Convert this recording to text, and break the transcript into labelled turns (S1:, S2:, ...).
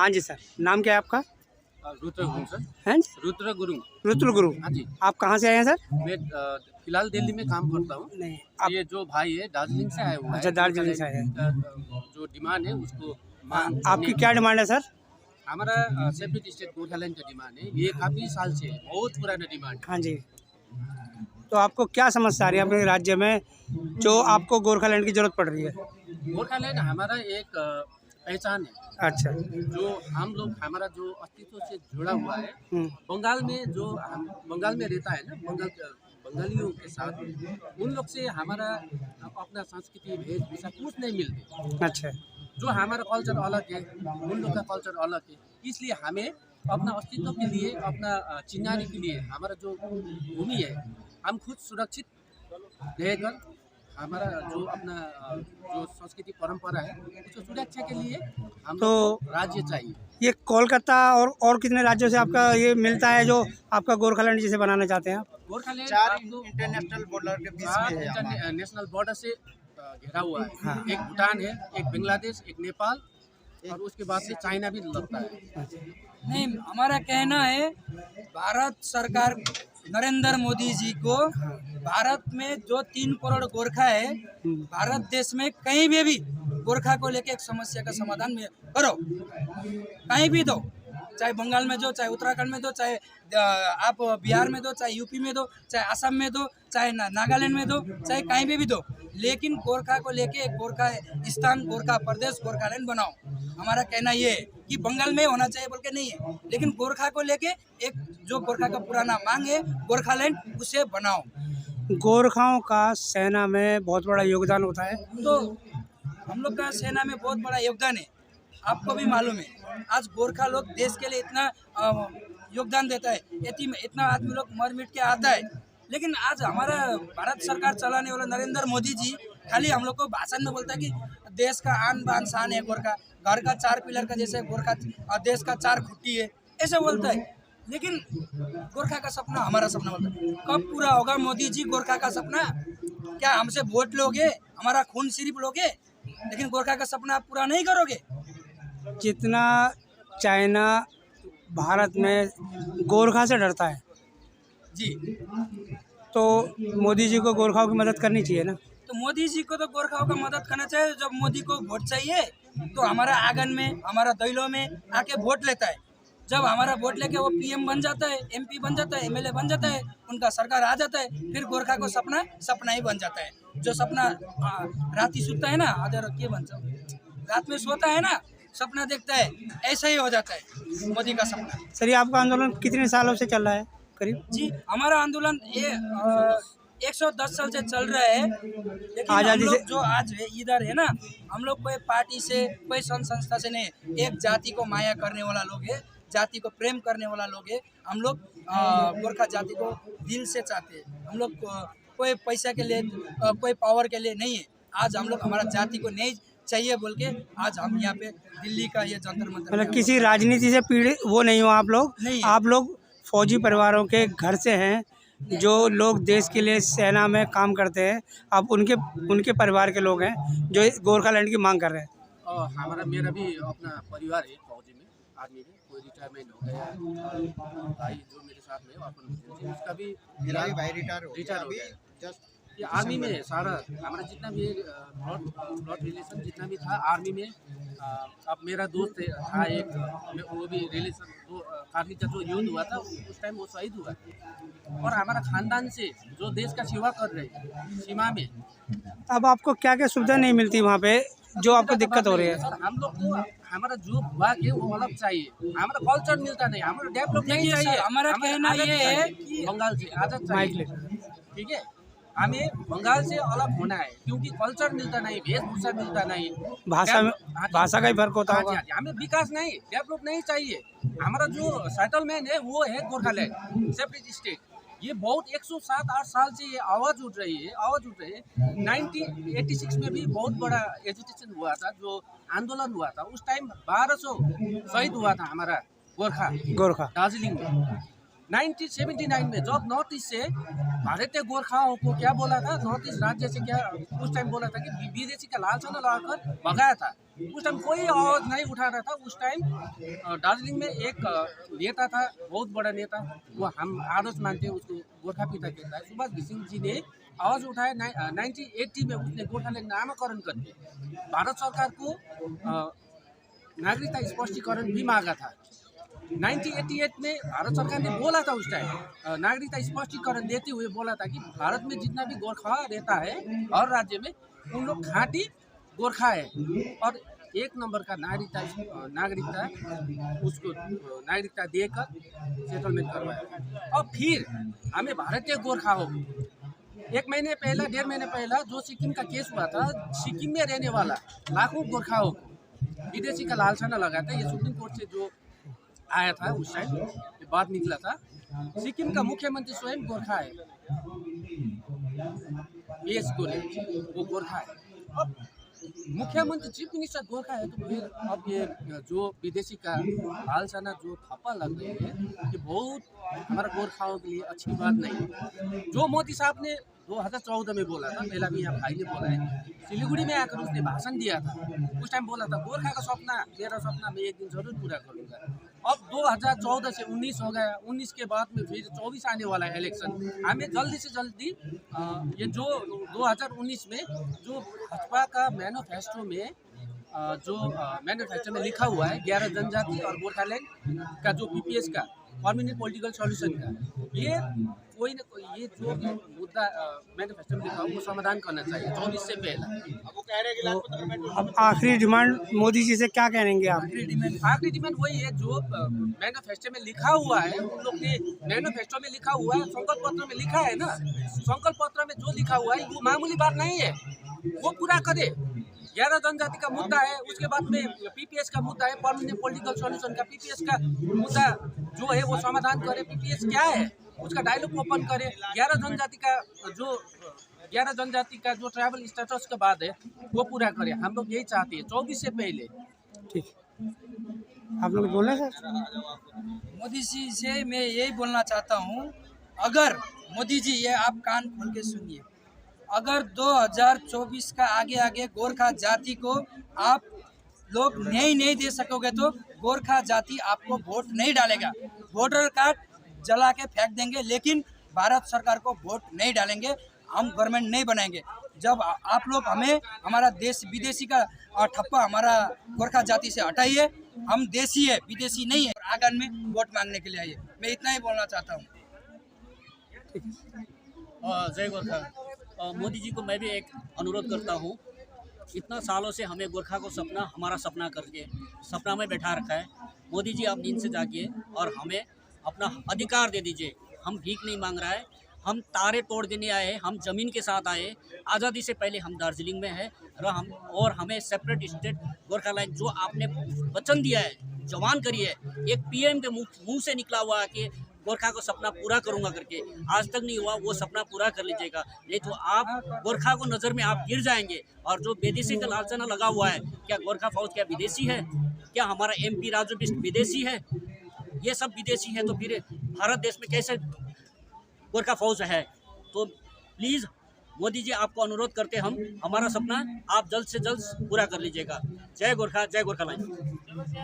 S1: हाँ जी सर, नाम क्या है आपका?
S2: रुद्र गुरुंग सर।
S1: हैं?
S2: रुद्र गुरुंग।
S1: रुद्र गुरु।
S2: हाँ जी।
S1: आप कहाँ से आए हैं सर?
S2: मैं फिलहाल दिल्ली में काम करता हूँ।
S1: नहीं आप
S2: ये जो भाई है दार्जिलिंग से आया हुआ है।
S1: अच्छा, दार्जिलिंग से आए हैं।
S2: जो डिमांड है उसको मांग
S1: आपकी क्या डिमांड है सर?
S2: हमारा सेपरेट स्टेट गोरखालैंड का डिमांड है। ये काफ़ी साल से है, बहुत पुराना डिमांड है।
S1: हाँ जी, तो आपको क्या समस्या आ रही है अपने राज्य में जो आपको गोरखालैंड की जरूरत पड़ रही है?
S2: गोरखालैंड हमारा एक पहचान है।
S1: अच्छा।
S2: जो हम लोग हमारा जो अस्तित्व से जुड़ा हुआ है। बंगाल में जो हम बंगाल में रहता है ना, बंगालियों के साथ उन लोग से हमारा अपना संस्कृति वेशभूषा कुछ नहीं मिलते।
S1: अच्छा।
S2: जो हमारा कल्चर अलग है, उन लोग का कल्चर अलग है। इसलिए हमें अपना अस्तित्व के लिए, अपना चिन्हारी के लिए हमारा जो भूमि है, हम खुद सुरक्षित रहकर हमारा जो अपना जो संस्कृति परंपरा है उसको सुरक्षा के लिए हम
S1: तो
S2: लोग को राज्य चाहिए।
S1: ये कोलकाता और कितने राज्यों से आपका ये मिलता है जो आपका गोरखालैंड जिसे बनाना चाहते हैं आप?
S2: गोरखालैंड
S3: 4
S2: आपको
S3: इंटरनेशनल बॉर्डर के बीच में है हमारा।
S2: इंटरनेशनल बॉर्डर से घिरा हुआ है।
S1: हाँ।
S2: एक भूटान है, एक बांग्लादेश, एक नेपाल और उसके बाद से चाइना भी लगता है।
S4: नहीं, हमारा कहना है भारत सरकार नरेंद्र मोदी जी को भारत में जो 3 करोड़ गोरखा है, भारत देश में कहीं भी गोरखा को लेके एक समस्या का समाधान करो, कहीं भी दो, चाहे बंगाल में दो, चाहे उत्तराखंड में दो, चाहे आप बिहार में दो, चाहे यूपी में दो, चाहे असम में दो, चाहे नागालैंड में दो, चाहे कहीं भी दो, लेकिन गोरखा को लेके एक गोरखा स्थान, गोरखा प्रदेश, गोरखालैंड बनाओ। हमारा कहना ये है कि बंगाल में होना चाहिए बोल के नहीं है, लेकिन गोरखा को लेके एक जो गोरखा का पुराना मांग है गोरखालैंड, उसे बनाओ।
S1: गोरखाओं का सेना में बहुत बड़ा योगदान होता है।
S4: तो हम लोग का सेना में बहुत बड़ा योगदान है, आपको भी मालूम है। आज गोरखा लोग देश के लिए इतना योगदान देता है, इतना आदमी लोग मर मिट के आता है, लेकिन आज हमारा भारत सरकार चलाने वाला नरेंद्र मोदी जी खाली हम लोग को भाषण में बोलता है कि देश का आन बान शान है गोरखा, घर का 4 पिलर का जैसे गोरखा, देश का 4 खुट्टी है, ऐसे बोलता है। लेकिन गोरखा का सपना हमारा सपना बोलता है, कब पूरा होगा मोदी जी गोरखा का सपना? क्या हमसे वोट लोगे, हमारा खून सिर्फ लोगे, लेकिन गोरखा का सपना आप पूरा नहीं करोगे?
S1: जितना चाइना भारत में गोरखा से डरता है
S4: जी,
S1: तो मोदी जी को गोरखाओं की मदद करनी चाहिए ना।
S4: तो मोदी जी को तो गोरखाओं का मदद करना चाहिए। जब मोदी को वोट चाहिए तो हमारा आंगन में, हमारा दैलों में आके वोट लेता है। जब हमारा वोट लेके वो पीएम बन जाता है, एमपी बन जाता है, एमएलए बन जाता है, उनका सरकार आ जाता है, फिर गोरखा को सपना ही बन जाता है। जो सपना रात ही सोता है ना, आधे रात के बन जाओ, रात में सोता है ना, सपना देखता है, ऐसा ही हो जाता है मोदी का सपना।
S1: सर, ये आपका आंदोलन कितने सालों से चल रहा है करीब?
S4: जी, हमारा आंदोलन ये 110 साल से चल रहा है, लेकिन
S1: आज़ादी
S4: हम लोग
S1: से
S4: जो आज इधर है ना, हम लोग कोई पार्टी से, कोई संस्था से नहीं, एक जाति को माया करने वाला लोग है, जाति को प्रेम करने वाला लोग है। हम लोग गोरखा जाति को दिल से चाहते हैं। हम लोग कोई पैसा के लिए, कोई पावर के लिए नहीं है। आज हम लोग हमारा जाति को नहीं चाहिए बोल के आज हम यहाँ पे दिल्ली का ये जंतर मंतर,
S1: मतलब किसी राजनीति से पीड़ित वो नहीं हो आप लोग?
S4: नहीं।
S1: आप लोग फौजी परिवारों के घर से हैं, जो लोग देश के लिए सेना में काम करते हैं, आप उनके परिवार के लोग हैं जो गोरखालैंड की मांग कर रहे हैं।
S2: और मेरा भी अपना परिवार है फौजी में, आर्मी में, कोई रिटायरमेंट हो गया। भाई जो मेरे साथ में अपन, उसका भी
S3: मेरा भी भाई रिटायर हो
S2: गया
S3: जस्ट।
S2: ये आर्मी में सारा हमारा जितना भी ब्लड रिलेशन जितना भी था आर्मी में। अब मेरा दोस्त था एक, वो भी रिलेशन काफ़ी जो युद्ध हुआ था उस टाइम वो शहीद हुआ। और हमारा खानदान से जो देश का सेवा कर रहे हैं सीमा में।
S1: अब आपको क्या क्या सुविधा नहीं मिलती वहाँ पे जो आपको दिक्कत हो रही है?
S2: सर, हम लोग को हमारा जो भाग है वो अलग चाहिए, हमारा कल्चर मिलता नहीं, हमारा डेवलप नहीं चाहिए।
S4: हमारा कहना ये है कि
S2: बंगाल से आजाद चाहिए, ठीक है? हमें बंगाल से अलग होना है, क्योंकि कल्चर मिलता नहीं, वेशभूषा मिलता नहीं,
S1: भाषा का ही फर्क होता होगा।
S2: हमें विकास नहीं, डेवलप नहीं चाहिए। हमारा जो सेटलमेंट है वो है गोरखालैंड सेपरेट स्टेट। ये बहुत 107-8 साल से ये आवाज़ उठ रही है। 1986 में भी बहुत बड़ा एजिटेशन हुआ था, जो आंदोलन हुआ था। उस टाइम 1200 शहीद हुआ था हमारा गोरखा
S1: गोरखा
S2: दार्जिलिंग में। 1979 में जब नॉर्थ ईस्ट से भारतीय गोरखाओं को क्या बोला था, नॉर्थ ईस्ट राज्य से क्या उस टाइम बोला था कि विदेशी का लालसा न लगाकर भगाया था। उस टाइम कोई आवाज़ नहीं उठा रहा था। उस टाइम दार्जिलिंग में एक नेता था, बहुत बड़ा नेता, वो हम आदर्श मानते हैं उसको, गोरखा पिता कहता है, सुभाष घिसिङ जी ने आवाज़ उठाया। 1980 में उसने गोरखालैंड नामकरण करके भारत सरकार को नागरिकता स्पष्टीकरण भी मांगा था। 1988 में भारत सरकार ने बोला था, उस टाइम नागरिकता स्पष्टीकरण देते हुए बोला था कि भारत में जितना भी गोरखा रहता है हर राज्य में, उन लोग खाँटी गोरखा है और 1 नंबर का नागरिकता उसको नागरिकता देकर सेटलमेंट करवाया। और फिर हमें भारतीय गोरखा हो, 1 महीने पहला 1.5 महीने पहला जो सिक्किम का केस हुआ था, सिक्किम में रहने वाला लाखों गोरखाओं को विदेशी का लालसा न लगा था। ये सुप्रीम कोर्ट से जो आया था उस टाइम ये बात निकला था। सिक्किम का मुख्यमंत्री स्वयं गोरखा है, PS गोरे, वो गोरखा है। अब मुख्यमंत्री चीफ मिनिस्टर गोरखा है, तो फिर अब ये जो विदेशी का लालसाना जो थप्पा लग रही है, ये बहुत हमारा गोरखाओं के लिए अच्छी बात नहीं है। जो मोदी साहब ने 2014 में बोला था, पहला भी यहाँ भाई ने बोला है, सिलीगुड़ी में आकर उसने भाषण दिया था। उस टाइम बोला था गोरखा का सपना, मेरा सपना मैं एक दिन जरूर पूरा करूँगा। अब 2014 से 19 हो गया, 19 के बाद में फिर 24 आने वाला है इलेक्शन। हमें जल्दी से जल्दी ये जो 2019 में जो भाजपा का मैनिफेस्टो में मैनिफेस्टो में लिखा हुआ है 11 जनजाति और गोरखालैंड का जो PPS का परमानेंट पॉलिटिकल सॉल्यूशन का, ये कोई ना कोई ये जो मुद्दा मैनिफेस्टो में लिखा हो वो समाधान करना चाहिए 24 से पहले।
S1: अब आखिरी डिमांड मोदी जी से क्या कहेंगे आप?
S2: आखिरी डिमांड वही है जो मैनिफेस्टो में लिखा हुआ है। उन लोग ने मैनिफेस्टो में लिखा हुआ है, संकल्प पत्र में लिखा है ना, संकल्प पत्र में जो लिखा हुआ है वो मामूली बात नहीं है, वो पूरा करे। 11 जनजाति का मुद्दा है, उसके बाद में PPS का मुद्दा है, परमानेंट पॉलिटिकल सॉल्यूशन का PPS का मुद्दा जो है वो समाधान करे। PPS क्या है उसका डायलॉग ओपन करे। 11 जनजाति का जो ट्राइबल स्टेटस के बाद है वो पूरा करे। हम लोग यही चाहते हैं 24 से पहले।
S1: ठीक, आप लोग बोले सर?
S4: मोदी जी से मैं यही बोलना चाहता हूँ, अगर मोदी जी ये आप कान खोल के सुनिए, अगर 2024 का आगे गोरखा जाति को आप लोग नहीं दे सकोगे तो गोरखा जाति आपको वोट नहीं डालेगा। वोटर कार्ड जला के फेंक देंगे, लेकिन भारत सरकार को वोट नहीं डालेंगे, हम गवर्नमेंट नहीं बनाएंगे। जब आप लोग हमें हमारा देश विदेशी का ठप्पा हमारा गोरखा जाति से हटाइए, हम देशी है विदेशी नहीं है। आंगन में वोट मांगने के लिए आइए, मैं इतना ही बोलना चाहता हूँ।
S5: जय गोरखा। मोदी जी को मैं भी एक अनुरोध करता हूँ, इतना सालों से हमें गोरखा को हमारा सपना करके सपना में बैठा रखा है। मोदी जी आप नींद से जागिए और हमें अपना अधिकार दे दीजिए। हम भीख नहीं मांग रहा है, हम तारे तोड़ देने आए, हम ज़मीन के साथ आए। आज़ादी से पहले हम दार्जिलिंग में हैं और हमें सेपरेट स्टेट गोरखालैंड जो आपने वचन दिया है, जवान करिए। एक PM के मुंह से निकला हुआ है कि गोरखा को सपना पूरा करूंगा करके, आज तक नहीं हुआ। वो सपना पूरा कर लीजिएगा, नहीं तो आप गोरखा को नज़र में आप गिर जाएंगे। और जो विदेशी का लालसा लगा हुआ है, क्या गोरखा फौज क्या विदेशी है? क्या हमारा MP राजू बिष्ट विदेशी है? ये सब विदेशी है, तो फिर भारत देश में कैसे गोरखा फौज है? तो प्लीज़ मोदी जी आपको अनुरोध करते हम, हमारा सपना आप जल्द से जल्द पूरा कर लीजिएगा। जय गोरखा, जय गोरखालैंड।